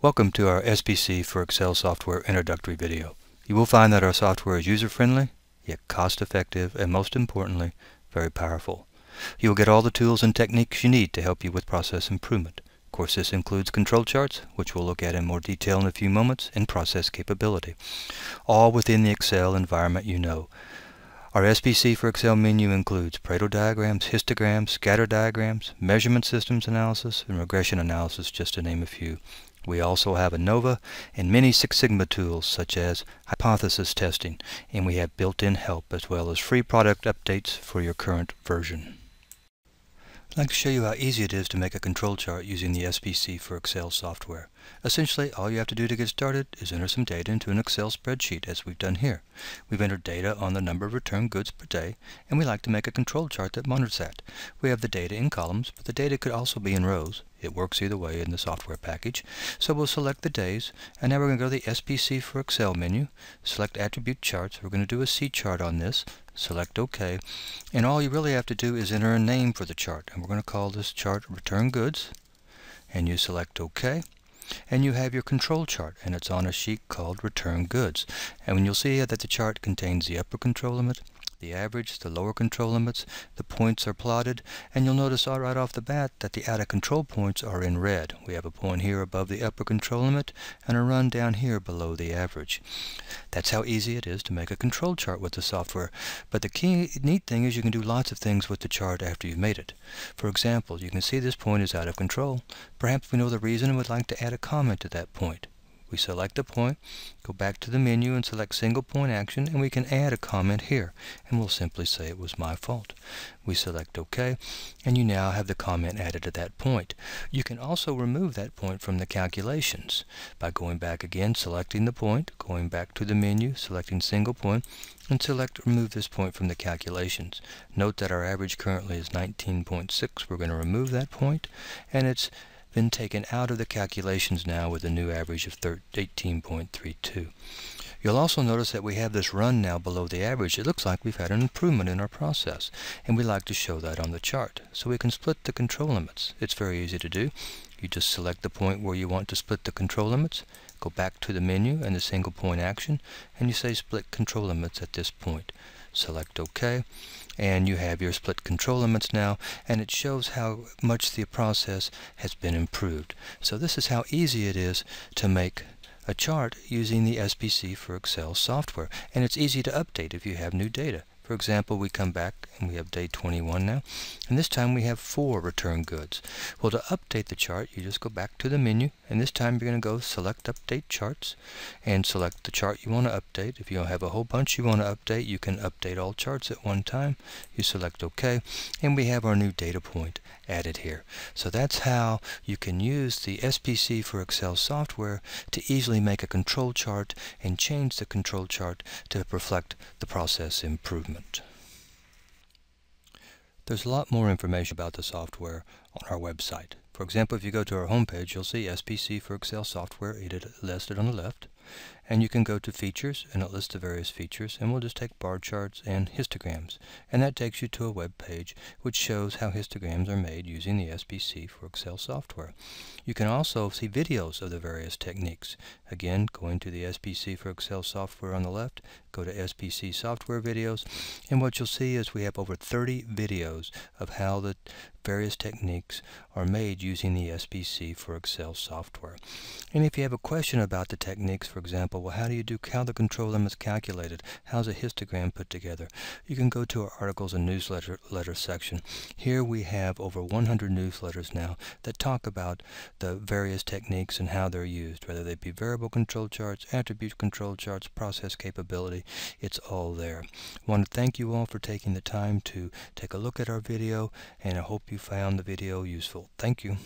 Welcome to our SPC for Excel software introductory video. You will find that our software is user-friendly, yet cost-effective, and most importantly, very powerful. You will get all the tools and techniques you need to help you with process improvement. Of course, this includes control charts, which we'll look at in more detail in a few moments, and process capability, all within the Excel environment you know. Our SPC for Excel menu includes Pareto diagrams, histograms, scatter diagrams, measurement systems analysis, and regression analysis, just to name a few. We also have ANOVA and many Six Sigma tools such as hypothesis testing, and we have built-in help as well as free product updates for your current version. I'd like to show you how easy it is to make a control chart using the SPC for Excel software. Essentially, all you have to do to get started is enter some data into an Excel spreadsheet, as we've done here. We've entered data on the number of returned goods per day, and we like to make a control chart that monitors that. We have the data in columns, but the data could also be in rows. It works either way in the software package. So we'll select the days, and now we're going to go to the SPC for Excel menu, select Attribute Charts. We're going to do a C chart on this. Select OK, and all you really have to do is enter a name for the chart, and we're going to call this chart Return Goods, and you select OK, and you have your control chart, and it's on a sheet called Return Goods. And when you'll see that the chart contains the upper control limit, the average, the lower control limits, the points are plotted, and you'll notice right off the bat that the out of control points are in red. We have a point here above the upper control limit and a run down here below the average. That's how easy it is to make a control chart with the software. But the key neat thing is you can do lots of things with the chart after you've made it. For example, you can see this point is out of control. Perhaps we know the reason and would like to add a comment to that point. We select the point, go back to the menu and select single point action, and we can add a comment here, and we'll simply say it was my fault. We select OK, and you now have the comment added to that point. You can also remove that point from the calculations by going back again, selecting the point, going back to the menu, selecting single point, and select remove this point from the calculations. Note that our average currently is 19.6. We're going to remove that point, and it's been taken out of the calculations now with a new average of 18.32. You'll also notice that we have this run now below the average. It looks like we've had an improvement in our process, and we like to show that on the chart. So we can split the control limits. It's very easy to do. You just select the point where you want to split the control limits, go back to the menu and the single point action, and you say split control limits at this point. Select OK, and you have your split control limits now, and it shows how much the process has been improved. So this is how easy it is to make a chart using the SPC for Excel software, and it's easy to update if you have new data. For example, we come back and we have day 21 now, and this time we have 4 return goods. Well, to update the chart, you just go back to the menu, and this time you're going to go select Update Charts and select the chart you want to update. If you have a whole bunch you want to update, you can update all charts at one time. You select OK, and we have our new data point added here. So that's how you can use the SPC for Excel software to easily make a control chart and change the control chart to reflect the process improvement. There's a lot more information about the software on our website. For example, if you go to our homepage, you'll see SPC for Excel software listed on the left. And you can go to features, and it lists the various features, and we'll just take bar charts and histograms. And that takes you to a web page which shows how histograms are made using the SPC for Excel software. You can also see videos of the various techniques. Again, going to the SPC for Excel software on the left, go to SPC software videos, and what you'll see is we have over 30 videos of how the various techniques are made using the SPC for Excel software. And if you have a question about the techniques, for example, well, how the control limits calculated? How's a histogram put together? You can go to our articles and newsletter section. Here we have over 100 newsletters now that talk about the various techniques and how they're used, whether they be variable control charts, attribute control charts, process capability. It's all there. I want to thank you all for taking the time to take a look at our video, and I hope you found the video useful. Thank you.